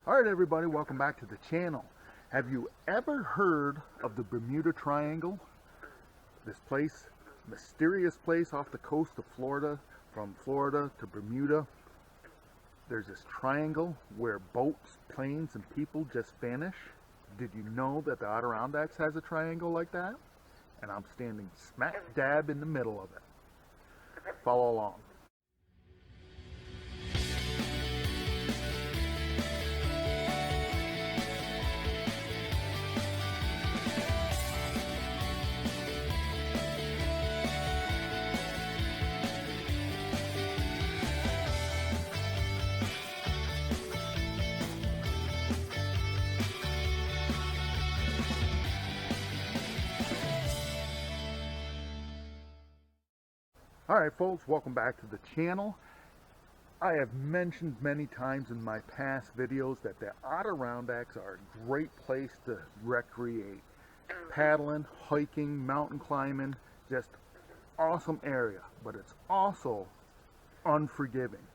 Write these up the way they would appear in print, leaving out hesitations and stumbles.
Alright everybody, welcome back to the channel. Have you ever heard of the Bermuda Triangle? This place, mysterious place off the coast of Florida, from Florida to Bermuda. There's this triangle where boats, planes, and people just vanish. Did you know that the Adirondacks has a triangle like that? And I'm standing smack dab in the middle of it. Follow along. Alright folks, welcome back to the channel. I have mentioned many times in my past videos that the Adirondacks are a great place to recreate. Paddling, hiking, mountain climbing, just awesome area, but it's also unforgiving.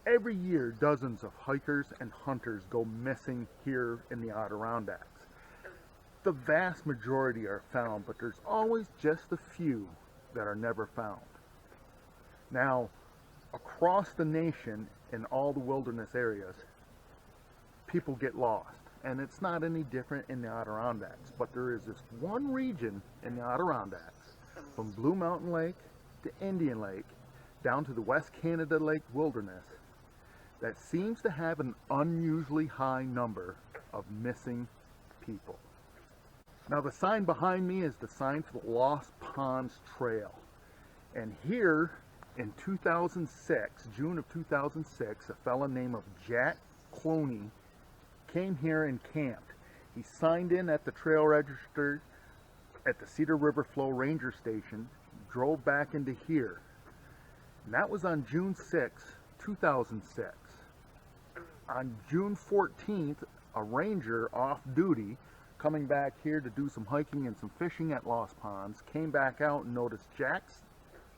Every year dozens of hikers and hunters go missing here in the Adirondacks. The vast majority are found, but there's always just a few that are never found. Now, across the nation in all the wilderness areas, people get lost, and it's not any different in the Adirondacks, but there is this one region in the Adirondacks, from Blue Mountain Lake to Indian Lake, down to the West Canada Lake wilderness, that seems to have an unusually high number of missing people. Now the sign behind me is the sign for the Lost Ponds Trail. And here in 2006, June of 2006, a fella named Jack Cloney came here and camped. He signed in at the trail register at the Cedar River Flow Ranger Station, drove back into here. And that was on June 6, 2006. On June 14th, a ranger off duty coming back here to do some hiking and some fishing at Lost Ponds, came back out and noticed Jack's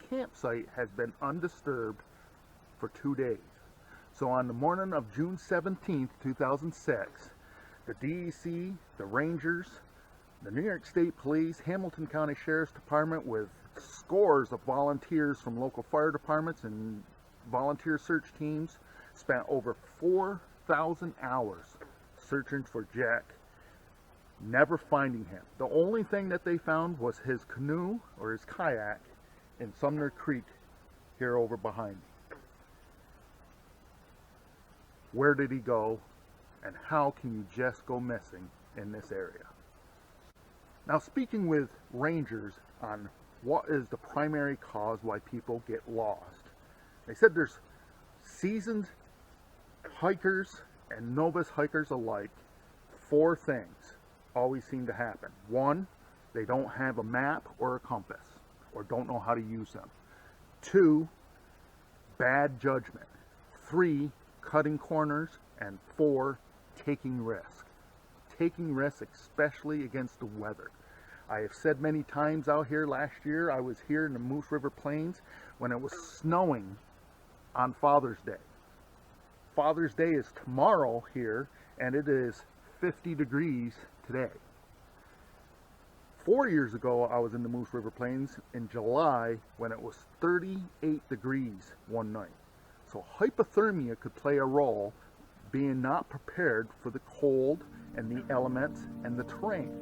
campsite has been undisturbed for 2 days. So on the morning of June 17th, 2006, the DEC, the Rangers, the New York State Police, Hamilton County Sheriff's Department with scores of volunteers from local fire departments and volunteer search teams spent over 4,000 hours searching for Jack, never finding him. The only thing that they found was his canoe or his kayak in Sumner Creek here over behind me. Where did he go, and how can you just go missing in this area? Now, speaking with rangers on what is the primary cause why people get lost, they said there's seasoned hikers and novice hikers alike. 4 things always seem to happen. 1, they don't have a map or a compass, or don't know how to use them. 2, bad judgment. 3, cutting corners. And 4, taking risk. Taking risks, especially against the weather. I have said many times out here, last year I was here in the Moose River Plains when it was snowing on Father's Day. Father's Day is tomorrow here, and it is 50 degrees today. 4 years ago, I was in the Moose River Plains in July when it was 38 degrees one night. So hypothermia could play a role, being not prepared for the cold and the elements and the terrain.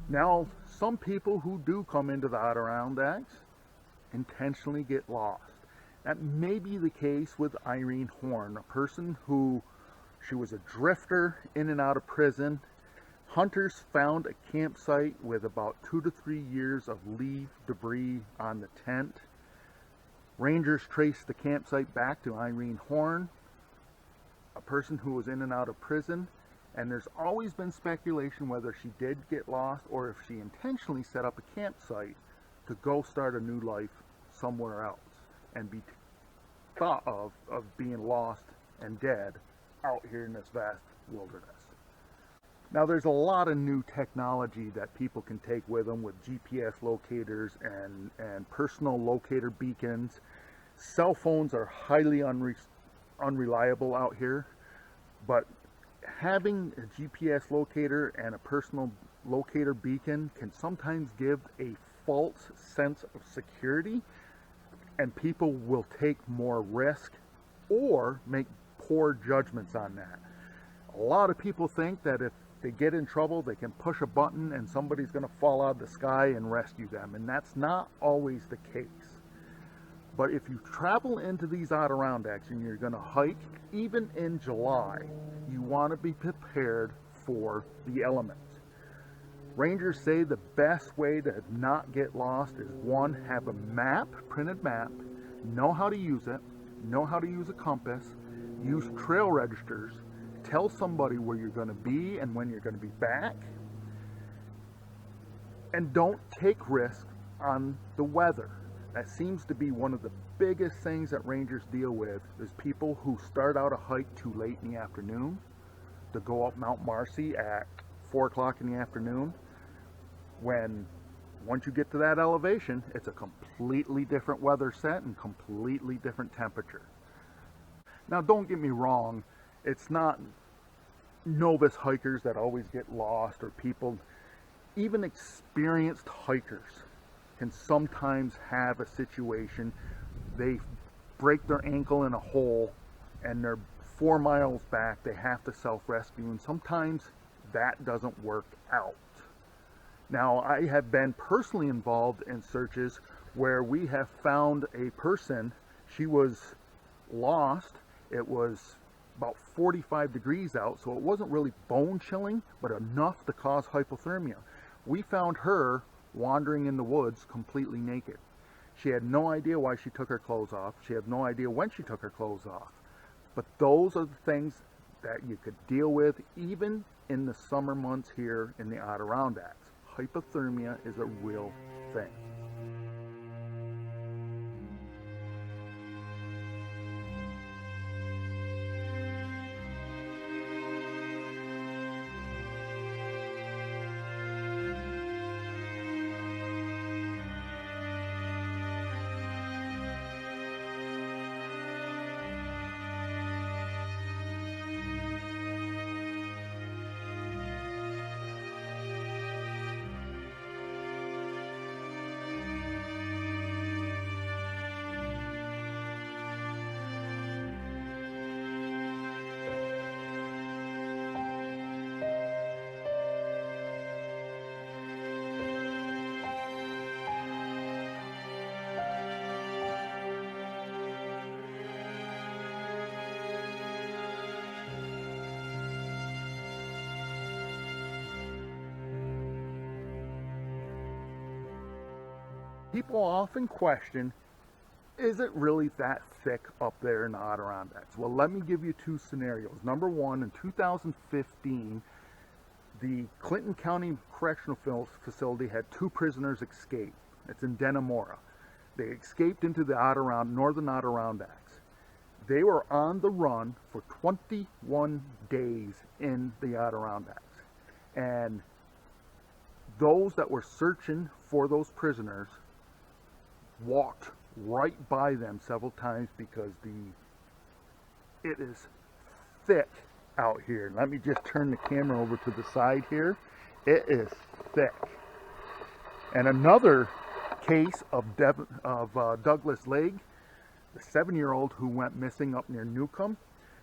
Now, some people who do come into the Adirondacks intentionally get lost. That may be the case with Irene Horn, a person who, she was a drifter in and out of prison. Hunters found a campsite with about 2 to 3 years of leaf debris on the tent. Rangers traced the campsite back to Irene Horn, a person who was in and out of prison, and there's always been speculation whether she did get lost or if she intentionally set up a campsite to go start a new life somewhere else and be thought of being lost and dead out here in this vast wilderness. Now, there's a lot of new technology that people can take with them with GPS locators and personal locator beacons. Cell phones are highly unreliable out here, but having a GPS locator and a personal locator beacon can sometimes give a false sense of security, and people will take more risk or make poor judgments on that. A lot of people think that if they get in trouble, they can push a button and somebody's going to fall out of the sky and rescue them, and that's not always the case. But if you travel into these Adirondacks and you're going to hike, even in July, you want to be prepared for the elements. Rangers say the best way to not get lost is, one, have a map, printed map, know how to use it, know how to use a compass, use trail registers, tell somebody where you're going to be and when you're going to be back, and don't take risks on the weather. That seems to be one of the biggest things that rangers deal with, is people who start out a hike too late in the afternoon to go up Mount Marcy at 4 o'clock in the afternoon, when once you get to that elevation, it's a completely different weather set and completely different temperature. Now, don't get me wrong, it's not novice hikers that always get lost, or people, even experienced hikers can sometimes have a situation, they break their ankle in a hole and they're 4 miles back, they have to self-rescue, and sometimes that doesn't work out. Now, I have been personally involved in searches where we have found a person, she was lost, it was about 45 degrees out, so it wasn't really bone chilling, but enough to cause hypothermia. We found her wandering in the woods completely naked. She had no idea why she took her clothes off. She had no idea when she took her clothes off. But those are the things that you could deal with even in the summer months here in the Adirondacks. Hypothermia is a real thing. People often question, is it really that thick up there in the Adirondacks? Well, let me give you two scenarios. Number one, in 2015, the Clinton County Correctional Facility had 2 prisoners escape. It's in Denimora. They escaped into the northern Adirondacks. They were on the run for 21 days in the Adirondacks. And those that were searching for those prisoners walked right by them several times because it is thick out here. Let me just turn the camera over to the side here. It is thick. And another case of Douglas Legg, the 7-year-old who went missing up near Newcomb.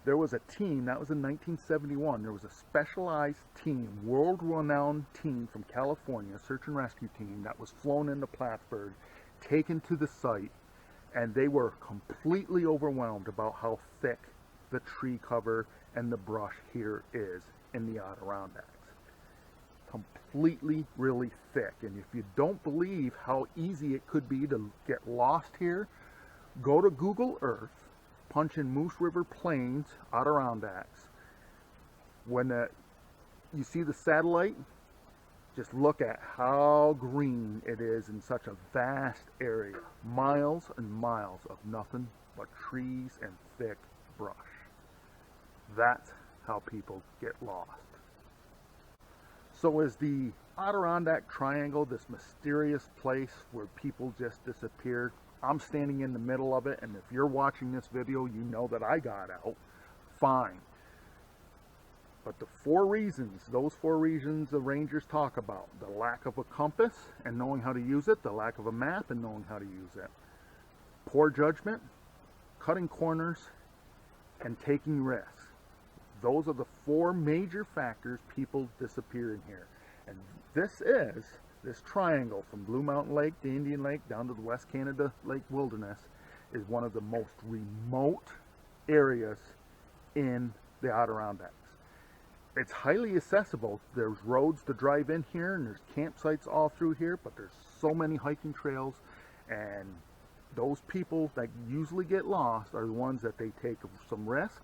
There was a team, that was in 1971, there was a specialized team, world-renowned team from California, search and rescue team, that was flown into Plattsburgh, taken to the site, and they were completely overwhelmed about how thick the tree cover and the brush here is in the Adirondacks. Completely really thick. And if you don't believe how easy it could be to get lost here, go to Google Earth, punch in Moose River Plains, Adirondacks. When you see the satellite, just look at how green it is in such a vast area. Miles and miles of nothing but trees and thick brush. That's how people get lost. So is the Adirondack Triangle this mysterious place where people just disappeared? I'm standing in the middle of it, and if you're watching this video, you know that I got out. Fine. But the those four reasons the rangers talk about: the lack of a compass and knowing how to use it, the lack of a map and knowing how to use it, poor judgment, cutting corners, and taking risks. Those are the four major factors people disappear in here. And this triangle from Blue Mountain Lake to Indian Lake down to the West Canada Lake Wilderness is one of the most remote areas in the Adirondacks. It's highly accessible. There's roads to drive in here, and there's campsites all through here, but there's so many hiking trails, and those people that usually get lost are the ones that they take some risk,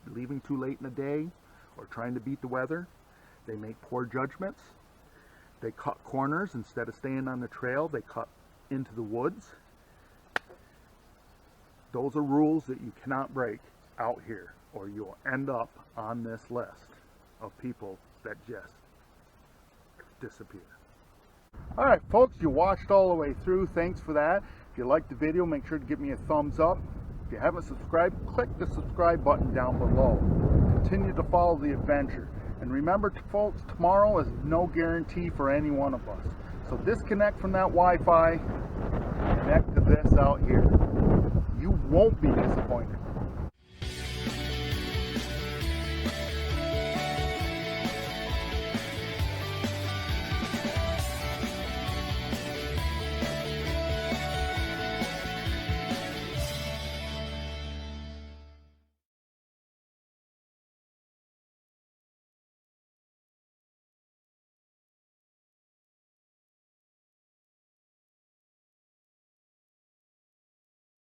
leaving too late in the day, or trying to beat the weather. They make poor judgments. They cut corners. Instead of staying on the trail, they cut into the woods. Those are rules that you cannot break out here, or you'll end up on this list of people that just disappear. Alright folks, you watched all the way through. Thanks for that. If you liked the video, make sure to give me a thumbs up. If you haven't subscribed, click the subscribe button down below. Continue to follow the adventure. And remember, folks, tomorrow is no guarantee for any one of us. So disconnect from that Wi-Fi, connect to this out here. You won't be disappointed.